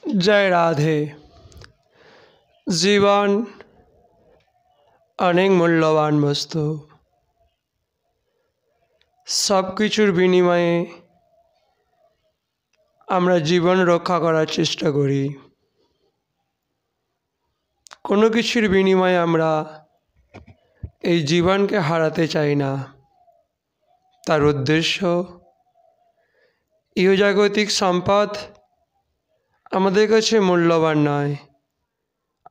जय राधे। जीवन अनेक मूल्यवान वस्तु। सब किछुर बिनिमये आमरा जीवन रक्षा करार चेष्टा करी। कोनो किछुर बिनिमये आमरा এই জীবনকে হারাতে চাই না। তার উদ্দেশ্য ইহজাগতিক সম্পদ আমাদের কাছে মূল্যবান নয়,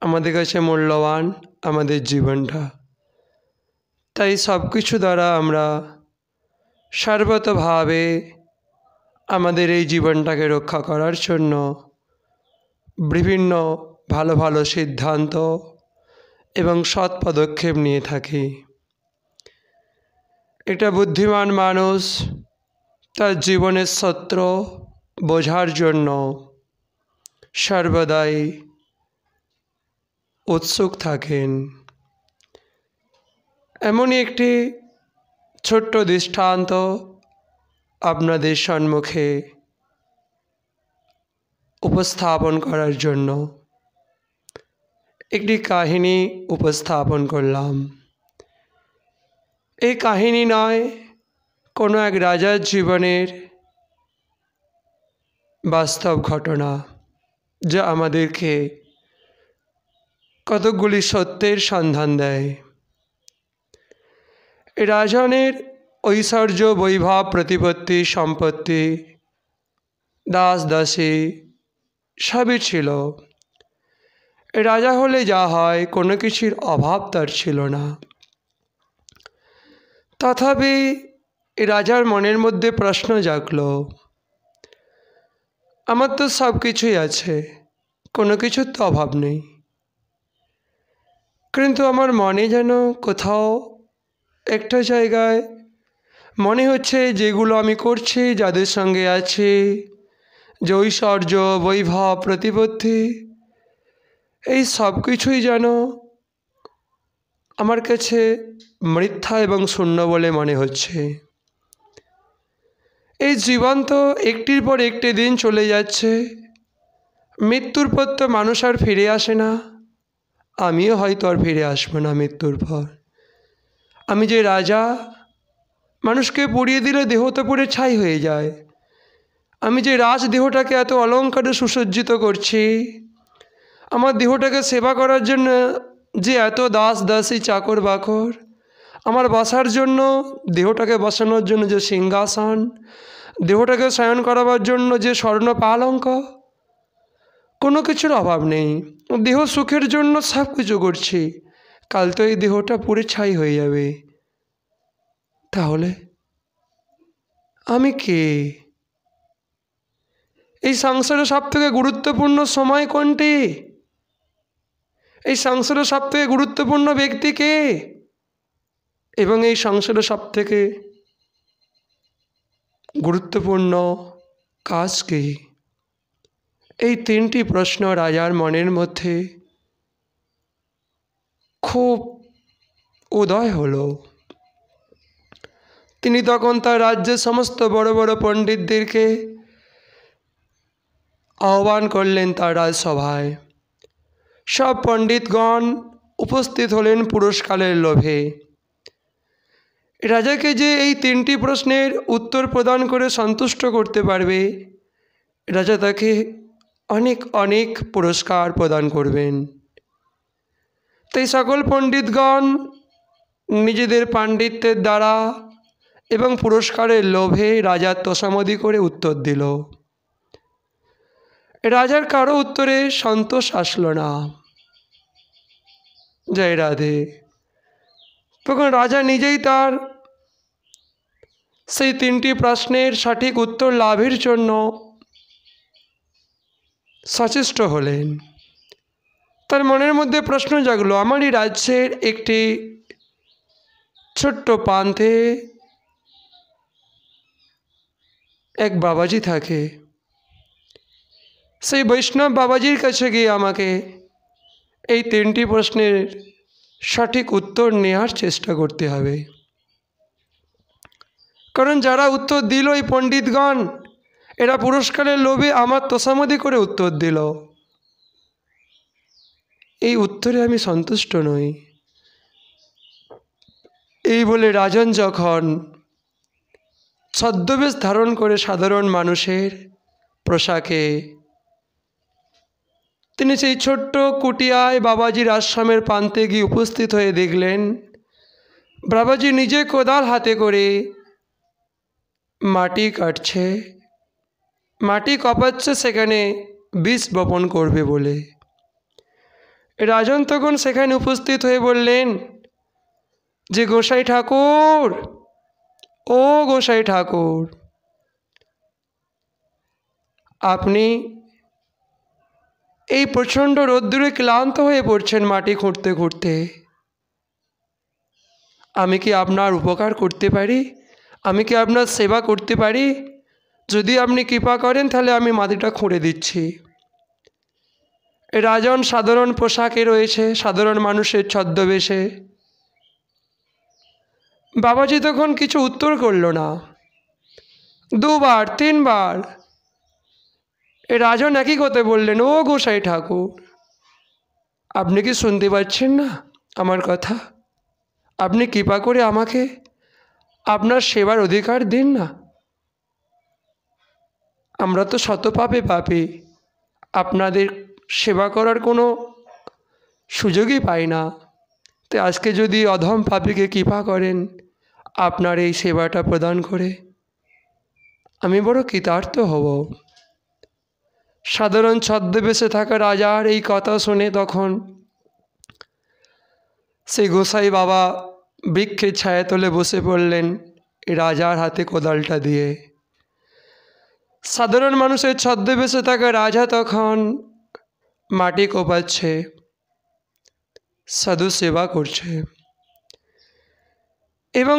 আমাদের কাছে মূল্যবান আমাদের জীবনটা। তাই সব কিছু দ্বারা আমরা সর্বতভাবে আমাদের এই জীবনটাকে রক্ষা করার জন্য বিভিন্ন ভালো ভালো সিদ্ধান্ত এবং সৎ পদক্ষেপ নিয়ে থাকি। একটা বুদ্ধিমান মানুষ তার জীবনের সত্য বোঝার জন্য সর্বদাই উৎসুক থাকেন। এমনই একটি ছোট্ট দৃষ্টান্ত আপনাদের সম্মুখে উপস্থাপন করার জন্য একটি কাহিনী উপস্থাপন করলাম। এই কাহিনী নয়, কোনো এক রাজার জীবনের বাস্তব ঘটনা, যা আমাদেরকে কতকগুলি সত্যের সন্ধান দেয়। রাজনের ঐশ্বর্য, বৈভব, প্রতিপত্তি, সম্পত্তি, দাস দাসী সবই ছিল। রাজা হলে যা হয়, কোনো কিছুর অভাব তার ছিল না। তথাপি রাজার মনের মধ্যে প্রশ্ন জাগল, আমার তো সব কিছুই আছে, কোনো কিছুর তো অভাব নেই, কিন্তু আমার মনে যেন কোথাও একটা জায়গায় মনে হচ্ছে যেগুলো আমি করছি, যাদের সঙ্গে আছি, যে ঐশ্বর্য, বৈভব, প্রতিপত্তি, এই সব কিছুই যেন আমার কাছে মিথ্যা এবং শূন্য বলে মনে হচ্ছে। এই জীবন তো একটির পর একটি দিন চলে যাচ্ছে, মৃত্যুর পর তো মানুষ আর ফিরে আসে না। আমিও হয়তো আর ফিরে আসবো না মৃত্যুর পর। আমি যে রাজা, মানুষকে পুড়িয়ে দিলে দেহ তো পুড়ে ছাই হয়ে যায়। আমি যে রাজ দেহটাকে এত অলঙ্কারে সুসজ্জিত করছি, আমার দেহটাকে সেবা করার জন্য যে এত দাস দাসী, চাকর বাকর, আমার বসার জন্য, দেহটাকে বসানোর জন্য যে সিংহাসন, দেহটাকে শয়ন করাবার জন্য যে স্বর্ণ পালঙ্ক, কোনো কিছুর অভাব নেই। দেহ সুখের জন্য সব কিছু করছি, কাল তো এই দেহটা পুড়ে ছাই হয়ে যাবে। তাহলে আমি কে? এই সংসারে সব থেকে গুরুত্বপূর্ণ সময় কোনটি? এই সংসারে সব থেকে গুরুত্বপূর্ণ ব্যক্তি কে? এবং এই সংসারে সব থেকে গুরুত্বপূর্ণ কাজ কি? এই তিনটি প্রশ্ন রাজার মনের মধ্যে খুব উদয় হলো। তিনি তখন তার রাজ্যের সমস্ত বড় বড় পণ্ডিতদেরকে আহ্বান করলেন তার রাজসভায়। সব পণ্ডিতগণ উপস্থিত হলেন পুরস্কারের লোভে। রাজাকে যে এই তিনটি প্রশ্নের উত্তর প্রদান করে সন্তুষ্ট করতে পারবে, রাজা তাকে অনেক অনেক পুরস্কার প্রদান করবেন। তাই সকল পণ্ডিতগণ নিজেদের পাণ্ডিত্যের দ্বারা এবং পুরস্কারের লোভে রাজার তোষামদি করে উত্তর দিল। রাজার কারো উত্তরে সন্তোষ আসলো না। জয় রাধে। তখন রাজা নিজেই তার সেই তিনটি প্রশ্নের সঠিক উত্তর লাভের জন্য সচেষ্ট হলেন। তার মনের মধ্যে প্রশ্ন জাগলো, আমারই রাজ্যের একটি ছোট্ট প্রান্তে এক বাবাজি থাকে। সেই বৈষ্ণব বাবাজির কাছে গিয়ে আমাকে এই তিনটি প্রশ্নের সঠিক উত্তর নেওয়ার চেষ্টা করতে হবে। কারণ যারা উত্তর দিল এই পণ্ডিতগণ, এরা পুরস্কারের লোভে আমার তোষামোদি করে উত্তর দিল। এই উত্তরে আমি সন্তুষ্ট নই। এই বলে রাজন যখন ছদ্মবেশ ধারণ করে সাধারণ মানুষের পোশাকে তিনি সেই ছোট্ট কুটিয়ায় বাবাজির আশ্রমের প্রান্তে গিয়ে উপস্থিত হয়ে দেখলেন বাবাজি নিজে কোদাল হাতে করে মাটি কাটছে, মাটি কপাচ্ছে সেখানে বীজ বপন করবে বলে। রাজন তখন সেখানে উপস্থিত হয়ে বললেন যে গোসাই ঠাকুর, ও গোসাই ঠাকুর, আপনি এই প্রচণ্ড রোদ্দুরে ক্লান্ত হয়ে পড়ছেন মাটি খুঁড়তে খুঁড়তে, আমি কি আপনার উপকার করতে পারি? আমি কি আপনার সেবা করতে পারি? যদি আপনি কৃপা করেন তাহলে আমি মাটিটা খুঁড়ে দিচ্ছি। রাজন সাধারণ পোশাকে রয়েছে, সাধারণ মানুষের ছদ্মবেশে। বাবাজি তখন কিছু উত্তর করল না। দুবার তিনবার রাজন একই কথা বললেন, ও গোসাই ঠাকুর, আপনি কি শুনতে পাচ্ছেন না আমার কথা? আপনি কৃপা করে আমাকে আপনার সেবার অধিকার দিন না। আমরা তো শত পাপে পাপী, আপনাদের সেবা করার কোনো সুযোগই পাই না। তো আজকে যদি অধম পাপীকে কৃপা করেন আপনার এই সেবাটা প্রদান করে, আমি বড় কৃতার্থ হব। সাধারণ ছদ্মবেশে থাকা রাজার এই কথা শুনে তখন সেই গোসাই বাবা বৃক্ষের ছায়াতলে বসে পড়লেন রাজার হাতে কোদালটা দিয়ে। সাধারণ মানুষের ছদ্মবেশে থাকা রাজা তখন মাটি কোপাচ্ছে, সাধু সেবা করছে। এবং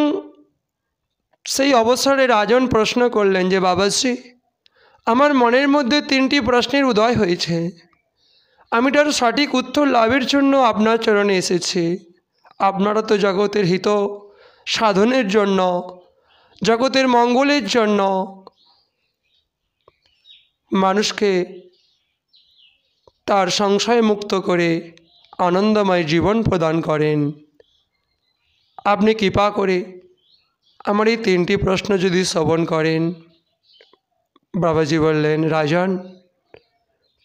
সেই অবসরে রাজন প্রশ্ন করলেন যে বাবাজি, আমার মনের মধ্যে তিনটি প্রশ্নের উদয় হয়েছে, আমি তার সঠিক উত্তর লাভের জন্য আপনার চরণে এসেছি। আপনারা তো জগতের হিত সাধনের জন্য, জগতের মঙ্গলের জন্য মানুষকে তার সংশয় মুক্ত করে আনন্দময় জীবন প্রদান করেন। আপনি কৃপা করে আমার এই তিনটি প্রশ্ন যদি শ্রবণ করেন। বাবাজি বললেন, রাজন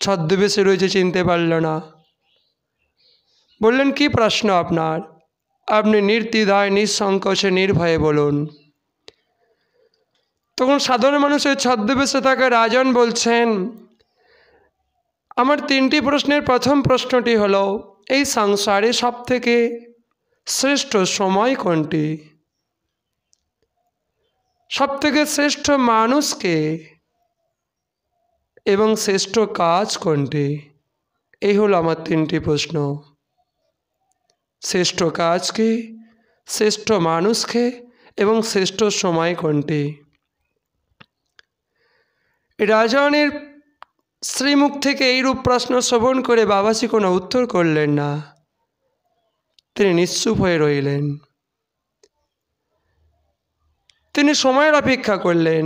ছদ্মবেশে রয়েছে, চিনতে পারল না। বললেন, কি প্রশ্ন আপনার? আপনি নির্দ্বিধায় নিঃসংকোচে নির্ভয়ে বলুন। তখন সাধারণ মানুষের ছদ্মবেশে থাকা রাজন বলছেন, আমার তিনটি প্রশ্নের প্রথম প্রশ্নটি হলো, এই সংসারে সবথেকে শ্রেষ্ঠ সময় কোনটি? সবথেকে শ্রেষ্ঠ মানুষকে এবং শ্রেষ্ঠ কাজ কোনটি? এই হলো আমার তিনটি প্রশ্ন। শ্রেষ্ঠ কাজ কি, শ্রেষ্ঠ মানুষকে এবং শ্রেষ্ঠ সময় কোনটি? রাজনের শ্রীমুখ থেকে এইরূপ প্রশ্ন শ্রবণ করে বাবাজি কোনো উত্তর করলেন না। তিনি নিশ্চুপ হয়ে রইলেন। তিনি সময়ের অপেক্ষা করলেন।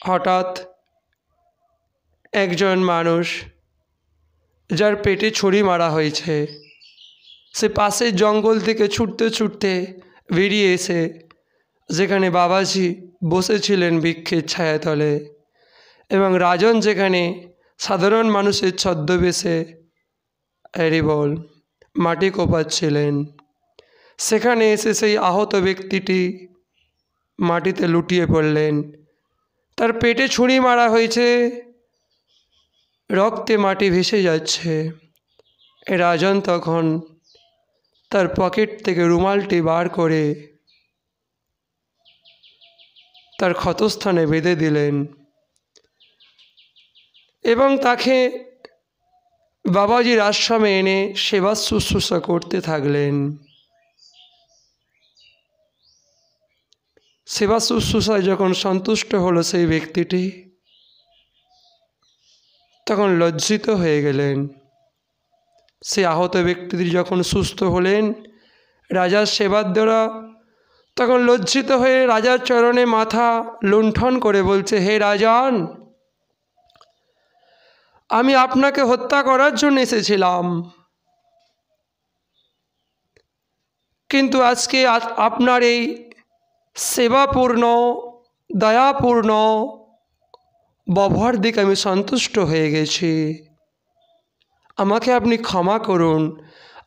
হঠাৎ একজন মানুষ যার পেটে ছুরি মারা হয়েছে, সে পাশের জঙ্গল থেকে ছুটতে ছুটতে বেরিয়ে এসে যেখানে বাবাজি বসেছিলেন বৃক্ষের ছায়াতলে, এবং রাজন যেখানে সাধারণ মানুষের ছদ্মবেশে বল মাটি কোপাচ্ছিলেন, সেখানে এসে সেই আহত ব্যক্তিটি মাটিতে লুটিয়ে পড়লেন। তার পেটে ছুরি মারা হয়েছে, রক্তে মাটি ভেসে যাচ্ছে। রাজন তখন তার পকেট থেকে রুমালটি বার করে তার ক্ষতস্থানে বেঁধে দিলেন এবং তাকে বাবাজির আশ্রমে এনে সেবা শুশ্রূষা করতে থাকলেন। সেবা শুশ্রূষায় যখন সন্তুষ্ট হলো সেই ব্যক্তিটি, তখন লজ্জিত হয়ে গেলেন। সে আহত ব্যক্তিটি যখন সুস্থ হলেন, রাজার সেবার দ্বারা তখন লজ্জিত হয়ে রাজার চরণে মাথা লুণ্ঠন করে বলছে, হে রাজন, আমি আপনাকে হত্যা করার জন্য এসেছিলাম, কিন্তু আজকে আপনার এই সেবাপূর্ণ দয়াপূর্ণ ব্যবহার দিকে আমি সন্তুষ্ট হয়ে গেছি। আমাকে আপনি ক্ষমা করুন।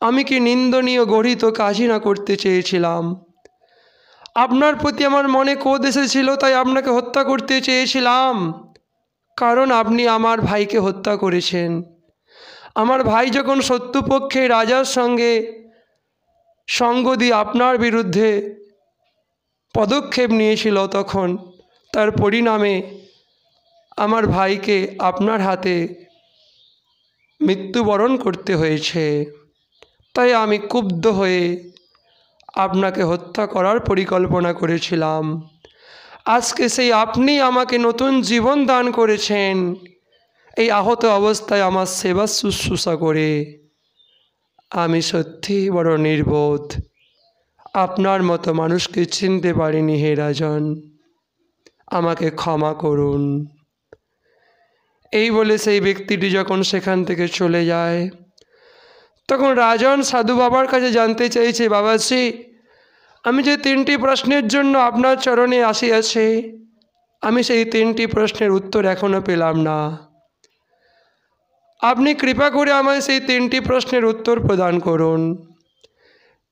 আমি কি নিন্দনীয় গর্হিত কাজই না করতে চেয়েছিলাম? আপনার প্রতি আমার মনে ক্রোধ এসেছিল, তাই আপনাকে হত্যা করতে চেয়েছিলাম, কারণ আপনি আমার ভাইকে হত্যা করেছেন। আমার ভাই যখন শত্রুপক্ষে রাজার সঙ্গে সঙ্গ দিয়ে আপনার বিরুদ্ধে পদক্ষেপ নিয়েছিল, তখন তার পরিণামে আমার ভাইকে আপনার হাতে মৃত্যুবরণ করতে হয়েছে। তাই আমি ক্ষুব্ধ হয়ে আপনাকে হত্যা করার পরিকল্পনা করেছিলাম। আজকে সেই আপনি আমাকে নতুন জীবন দান করেছেন, এই আহত অবস্থায় আমার সেবা শুশ্রূষা করে আমি সত্যিই বড় নির্বোধ। আপনার মতো মানুষকে চিনতে পারিনি হে রাজন, আমাকে ক্ষমা করুন। এই বলে সেই ব্যক্তিটি যখন সেখান থেকে চলে যায়, তখন রাজন সাধু বাবার কাছে জানতে চাইছে, বাবাজি, আমি যে 3টি প্রশ্নের জন্য আপনার চরণে আসিয়াছি, আমি সেই 3টি প্রশ্নের উত্তর এখনও পেলাম না। আপনি কৃপা করে আমায় সেই 3টি প্রশ্নের উত্তর প্রদান করুন।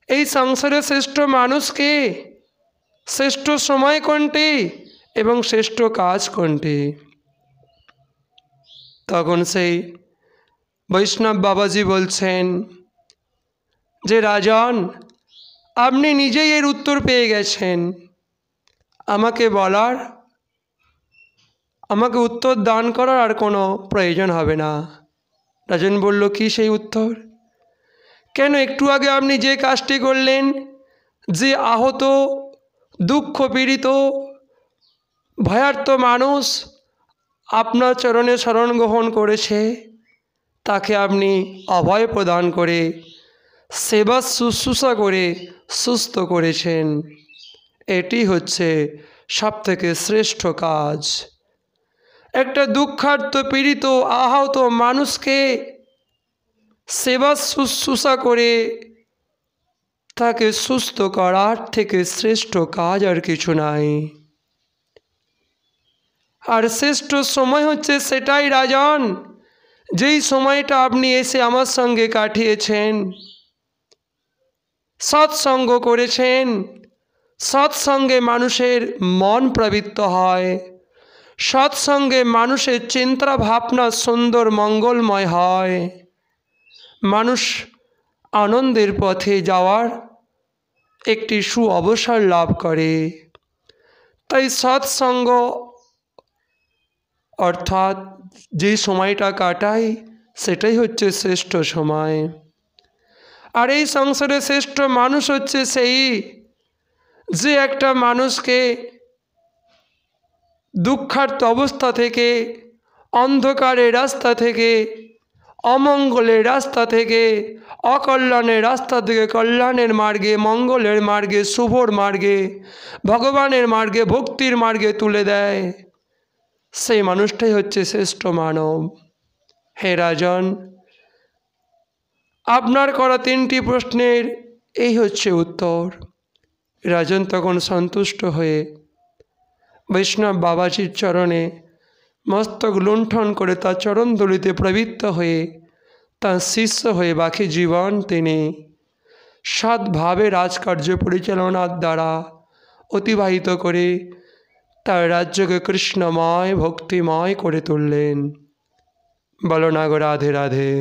এই সংসারে শ্রেষ্ঠ মানুষকে, শ্রেষ্ঠ সময় কোনটি এবং শ্রেষ্ঠ কাজ কোনটি? তখন সেই বৈষ্ণব বাবাজি বলছেন যে, রাজন, আপনি নিজেই এর উত্তর পেয়ে গেছেন, আমাকে উত্তর দান করার আর কোনো প্রয়োজন হবে না। রাজন বলল, কি সেই উত্তর? কেন একটু আগে আপনি যে কাজটি করলেন, যে আহত দুঃখ পীড়িত ভয়ার্ত মানুষ আপনার চরণে শরণ গ্রহণ করেছে, তাকে আপনি অভয় প্রদান করে সেবা শুশ্রূষা করে সুস্থ করেছেন। এটি হচ্ছে সবথেকে শ্রেষ্ঠ কাজ। একটা দুঃখার্ত পীড়িত আহত মানুষকে সেবা শুশ্রূষা করে তাকে সুস্থ করার থেকে শ্রেষ্ঠ কাজ আর কিছু নাই। আর শ্রেষ্ঠ সময় হচ্ছে সেটাই রাজন, যেই সময়টা আপনি এসে আমার সঙ্গে কাটিয়েছেন, সৎসঙ্গ করেছেন। সৎসঙ্গে মানুষের মন প্রবৃত্ত হয়, সৎসঙ্গে মানুষের চিন্তা ভাবনা সুন্দর মঙ্গলময় হয়, মানুষ আনন্দের পথে যাওয়ার একটি সুঅবসর লাভ করে। তাই সৎসঙ্গ অর্থাৎ যে সময়টা কাটাই, সেটাই হচ্ছে শ্রেষ্ঠ সময়। আর এই সংসারে শ্রেষ্ঠ মানুষ হচ্ছে সেই, যে একটা মানুষকে দুঃখার্ত অবস্থা থেকে, অন্ধকারের রাস্তা থেকে, অমঙ্গলের রাস্তা থেকে, অকল্যাণের রাস্তা থেকে কল্যাণের মার্গে, মঙ্গলের মার্গে, শুভর মার্গে, ভগবানের মার্গে, ভক্তির মার্গে তুলে দেয়, সেই মানুষটাই হচ্ছে শ্রেষ্ঠ মানব। হে রাজন, আপনার করা 3টি প্রশ্নের এই হচ্ছে উত্তর। রাজন তখন সন্তুষ্ট হয়ে বৈষ্ণব বাবাজির চরণে মস্তক লুণ্ঠন করে তার চরণধূলিতে প্রবৃত্ত হয়ে তার শিষ্য হয়ে বাকি জীবন তিনি সৎভাবে রাজকার্য পরিচালনার দ্বারা অতিবাহিত করে তার রাজ্যকে কৃষ্ণময় ভক্তিময় করে তুললেন। বলো না গো রাধে রাধে।